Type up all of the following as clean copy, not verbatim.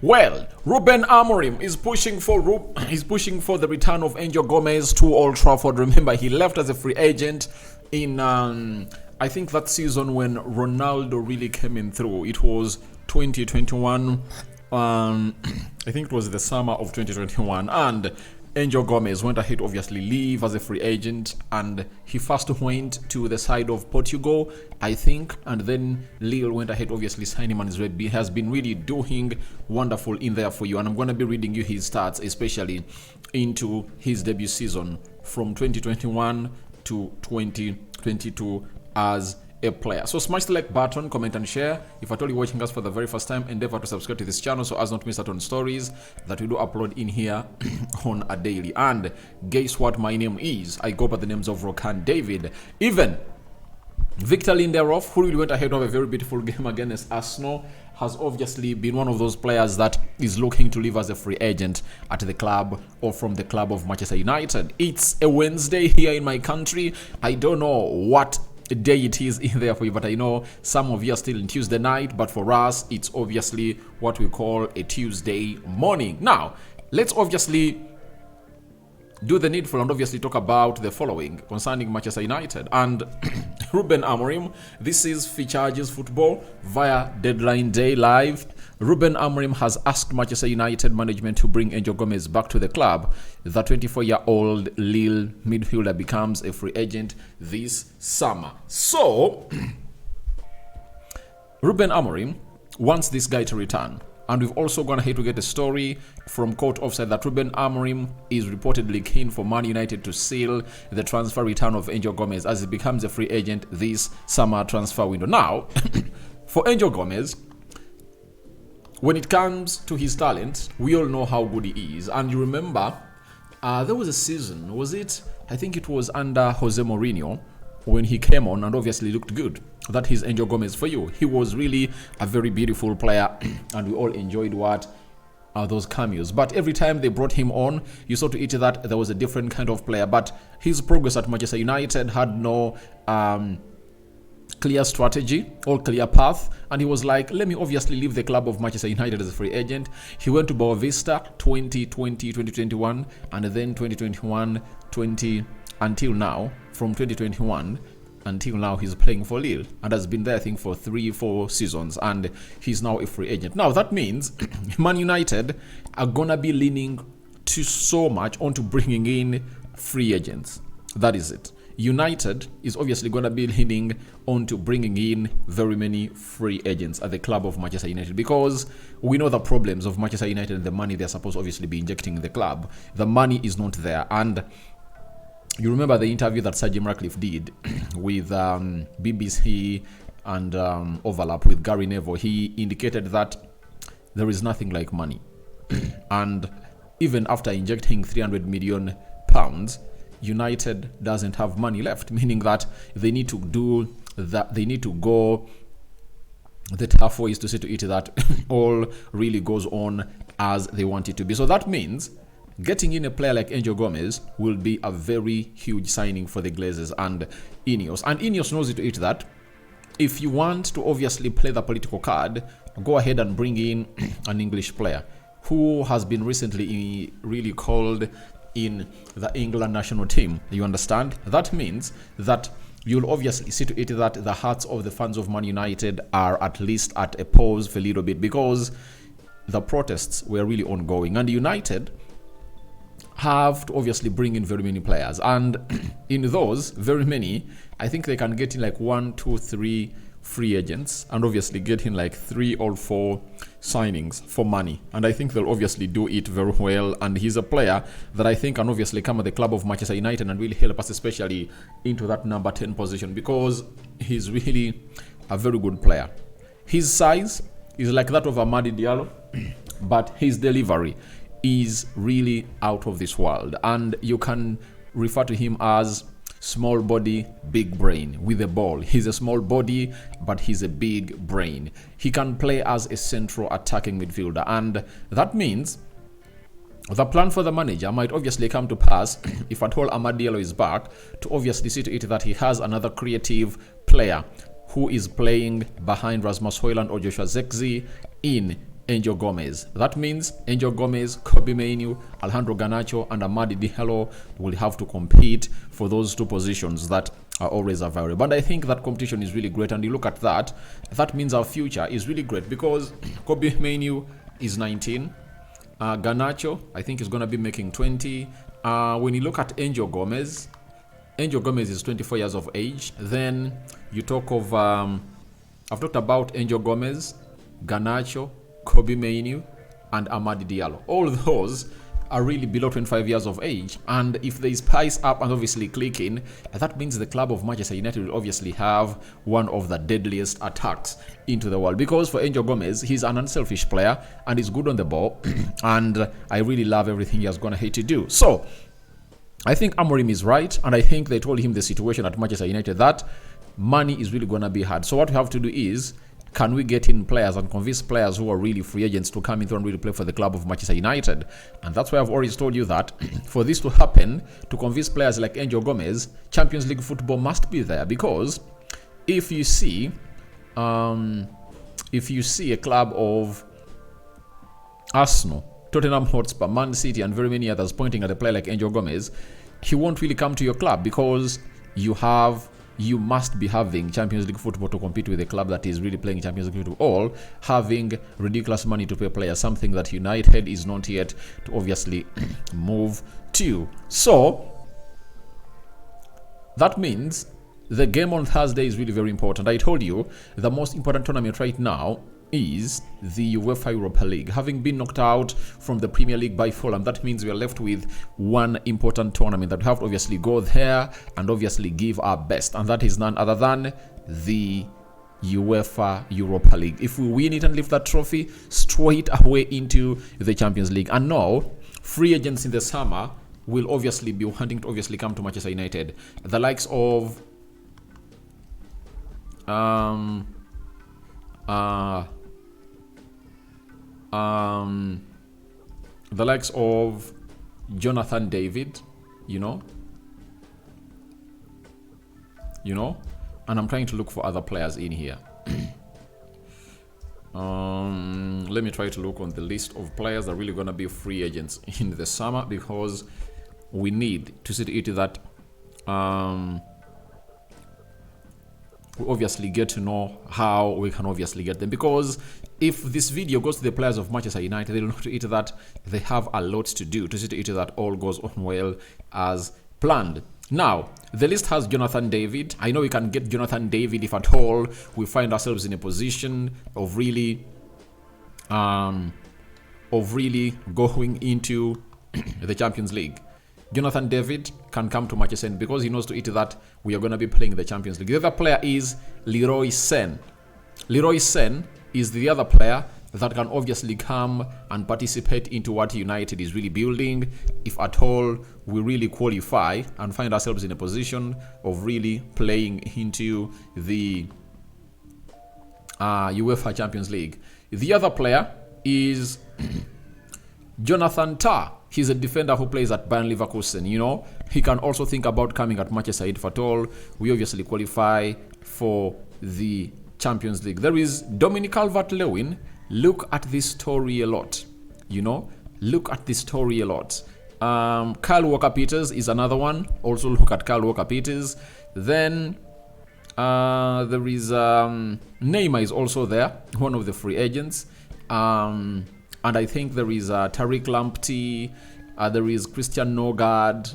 Well, Ruben Amorim is pushing for the return of Angel Gomes to Old Trafford. Remember, he left as a free agent in I think that season when Ronaldo really came in through. It was 2021. I think it was the summer of 2021, and Angel Gomes went ahead, obviously, leave as a free agent, and he first went to the side of Portugal, I think, and then Lille went ahead, obviously, sign him, and has been really doing wonderful in there for you. And I'm going to be reading you his stats, especially into his debut season from 2021 to 2022 as a player. So smash the like button, comment and share. If at all you're watching us for the very first time, endeavor to subscribe to this channel so as not to miss out on stories that we do upload in here on a daily. And guess what my name is? I go by the names of Rokan David. Even Victor Lindelöf, who really went ahead of a very beautiful game against Arsenal, has obviously been one of those players that is looking to leave as a free agent at the club or from the club of Manchester United. It's a Wednesday here in my country. I don't know what day it is in there for you, but I know some of you are still in Tuesday night, but for us it's obviously what we call a Tuesday morning. Now let's obviously do the needful and obviously talk about the following concerning Manchester United and Ruben Amorim. This is Features Football via Deadline Day Live. Ruben Amorim has asked Manchester United management to bring Angel Gomes back to the club. The 24-year-old Lille midfielder becomes a free agent this summer. So, Ruben Amorim wants this guy to return. And we've also gone ahead to get a story from Court Offside that Ruben Amorim is reportedly keen for Man United to seal the transfer return of Angel Gomes as he becomes a free agent this summer transfer window. Now, for Angel Gomes, when it comes to his talent, we all know how good he is. And you remember, there was a season, was it? I think it was under Jose Mourinho when he came on and obviously looked good. That is Angel Gomes for you. He was really a very beautiful player and we all enjoyed those cameos. But every time they brought him on, you saw to it that there was a different kind of player. But his progress at Manchester United had no clear strategy or clear path, and he was like, let me obviously leave the club of Manchester United as a free agent. He went to Boavista 2020, 2021, and then 2021, 20 until now. From 2021 until now, he's playing for Lille and has been there, I think, for 3-4 seasons, and he's now a free agent. Now that means Man United are gonna be leaning so much onto bringing in free agents. That is it. United is obviously going to be leaning on to bringing in very many free agents at the club of Manchester United, because we know the problems of Manchester United and the money they're supposed to obviously be injecting in the club. The money is not there. And you remember the interview that Sir Jim Ratcliffe did with BBC and Overlap with Gary Neville. He indicated that there is nothing like money. And even after injecting £300 million, United doesn't have money left, meaning that they need to do that. They need to go the tough ways to see to it that all really goes on as they want it to be. So that means getting in a player like Angel Gomes will be a very huge signing for the Glazers and Ineos. And Ineos knows it to it that if you want to obviously play the political card, go ahead and bring in an English player who has been recently really called in the England national team. You understand? That means that you'll obviously see to it that the hearts of the fans of Man United are at least at a pause for a little bit, because the protests were really ongoing, and United have to obviously bring in very many players, and in those very many, I think they can get in like 1, 2, 3 free agents, and obviously get in like 3 or 4 signings for money. And I think they'll obviously do it very well, and he's a player that I think can obviously come at the club of Manchester United and really help us, especially into that number 10 position, because he's really a very good player. His size is like that of Amadi Diallo, but his delivery is really out of this world, and you can refer to him as small body, big brain with the ball. He's a small body, but he's a big brain. He can play as a central attacking midfielder, and that means the plan for the manager might obviously come to pass if at all Amad Diallo is back, to obviously see to it that he has another creative player who is playing behind Rasmus Højlund or Joshua Zirkzee in Angel Gomes. That means Angel Gomes, Kobe Mainoo, Alejandro Garnacho, and Amadi Diallo will have to compete for those two positions that are always available. And I think that competition is really great. And you look at that, that means our future is really great because Kobe Mainoo is 19. Garnacho, I think, is going to be making 20. When you look at Angel Gomes is 24 years of age. Then you talk of, I've talked about Angel Gomes, Garnacho, Kobe Mainoo, and Amadi Diallo. All those are really below 25 years of age. And if there is price up and obviously clicking, that means the club of Manchester United will obviously have one of the deadliest attacks into the world. Because for Angel Gomes, he's an unselfish player and he's good on the ball. And I really love everything he has gone ahead to do. So I think Amorim is right. And I think they told him the situation at Manchester United that money is really going to be hard. So what we have to do is, can we get in players and convince players who are really free agents to come in and really play for the club of Manchester United? And that's why I've always told you that for this to happen, to convince players like Angel Gomes, Champions League football must be there. Because if you see a club of Arsenal, Tottenham Hotspur, Man City, and very many others pointing at a player like Angel Gomes, he won't really come to your club because you must be having Champions League football to compete with a club that is really playing Champions League football, or having ridiculous money to pay players, something that United is not yet to obviously move to. So that means the game on Thursday is really very important. I told you the most important tournament right now is the UEFA Europa League. Having been knocked out from the Premier League by Fulham, that means we are left with one important tournament that we have to obviously go there and obviously give our best, and that is none other than the UEFA Europa League. If we win it and lift that trophy, straight away into the Champions League. And now free agents in the summer will obviously be wanting to obviously come to Manchester United. The likes of Jonathan David, you know, and I'm trying to look for other players in here. Let me try to look on the list of players that are really going to be free agents in the summer, because we need to see to it that we obviously get to know how we can obviously get them. Because if this video goes to the players of Manchester United, they'll know to it that they have a lot to do to see to it that all goes on well as planned. Now, the list has Jonathan David. I know we can get Jonathan David if at all we find ourselves in a position of really going into the Champions League. Jonathan David can come to Manchester United because he knows to it that we are going to be playing the Champions League. The other player is Leroy Sen. Leroy Sen is the other player that can obviously come and participate into what United is really building, if at all we really qualify and find ourselves in a position of really playing into the UEFA Champions League. The other player is Jonathan Tah. He's a defender who plays at Bayern Leverkusen. You know, he can also think about coming at Manchester United if at all we obviously qualify for the Champions League. There is Dominic Calvert-Lewin. Look at this story a lot. Look at this story a lot. Kyle Walker-Peters is another one. Also look at Kyle Walker-Peters. Then there is Neymar is also there, one of the free agents. And I think there is Tariq Lamptey, there is Christian Nogard,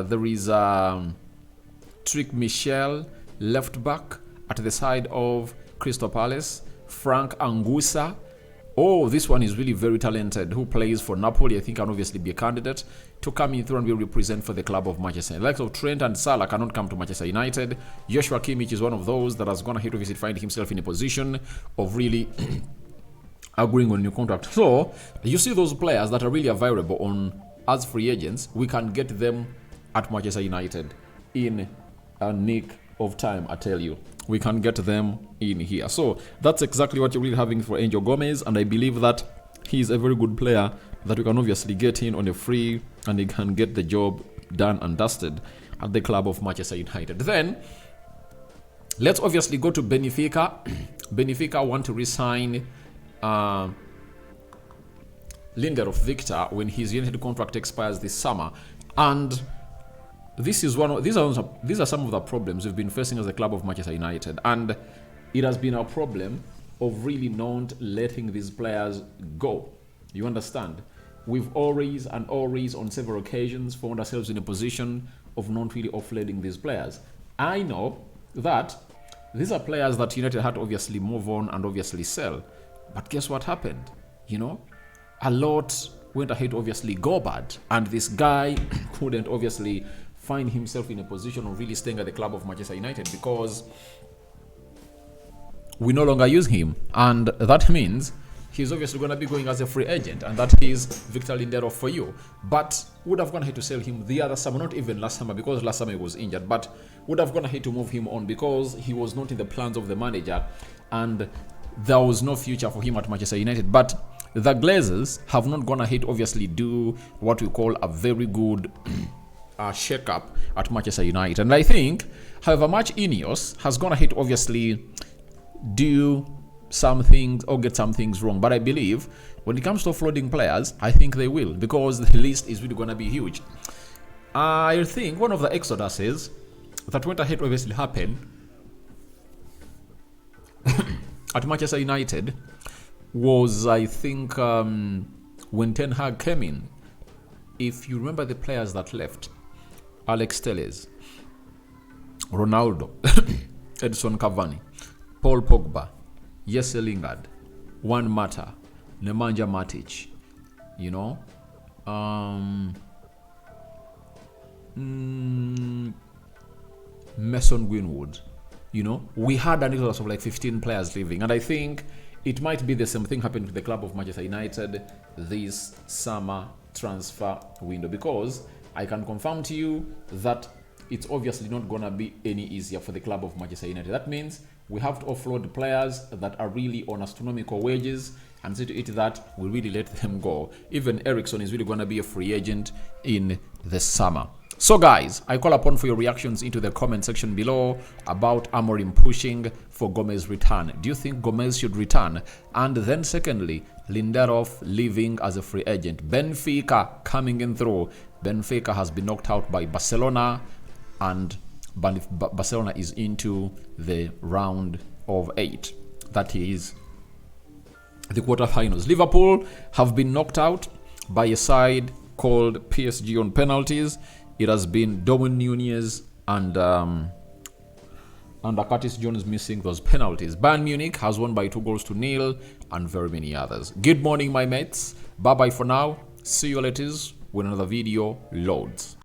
there is Trick Michel, left back at the side of Crystal Palace, Frank Anguissa. Oh, this one is really very talented, who plays for Napoli. I think can obviously be a candidate to come in through and will represent for the club of Manchester United. The likes of Trent and Salah cannot come to Manchester United. Joshua Kimmich is one of those that has gone ahead to obviously find himself in a position of really agreeing on a new contract. So you see those players that are really available on as free agents, we can get them at Manchester United in a nick of time. I tell you, we can get them in here. So that's exactly what you're really having for Angel Gomes, and I believe that he's a very good player that we can obviously get in on a free, and he can get the job done and dusted at the club of Manchester United. Then let's obviously go to Benfica. Benfica want to resign Lindelöf Victor when his United contract expires this summer, and these are some of the problems we've been facing as a club of Manchester United, and it has been a problem of really not letting these players go. You understand? We've always on several occasions found ourselves in a position of not really offloading these players. I know that these are players that United had to obviously move on and obviously sell, but guess what happened? A lot went ahead to obviously go bad, and this guy couldn't obviously find himself in a position of really staying at the club of Manchester United because we no longer use him, and that means he's obviously going to be going as a free agent, and that is Victor Lindelöf for you. But would have gone ahead to sell him the other summer, not even last summer because last summer he was injured, but would have gone ahead to move him on because he was not in the plans of the manager and there was no future for him at Manchester United. But the Glazers have not gone ahead to obviously do what we call a very good shake-up at Manchester United. And I think, however much Ineos has gone ahead to obviously do some things or get some things wrong, but I believe when it comes to offloading players, I think they will, because the list is really going to be huge. I think one of the exoduses that went ahead to obviously happen at Manchester United was, I think, when Ten Hag came in. If you remember the players that left: Alex Telles, Ronaldo, Edson Cavani, Paul Pogba, Jesse Lingard, Juan Mata, Nemanja Matic, Mason Greenwood. We had an exodus of like 15 players leaving, and I think it might be the same thing happening to the club of Manchester United this summer transfer window, because I can confirm to you that it's obviously not going to be any easier for the club of Manchester United. That means we have to offload players that are really on astronomical wages, and see to it that we really let them go. Even Ericsson is really going to be a free agent in the summer. So guys, I call upon for your reactions into the comment section below about Amorim pushing for Gomes' return. Do you think Gomes should return? And then secondly, Lindelöf leaving as a free agent. Benfica coming in through. Benfica has been knocked out by Barcelona, and Barcelona is into the round of 8. That is the quarterfinals. Liverpool have been knocked out by a side called PSG on penalties. It has been Darwin Nunez and Curtis Jones missing those penalties. Bayern Munich has won by 2-0, and very many others. Good morning, my mates. Bye bye for now. See you later when another video loads.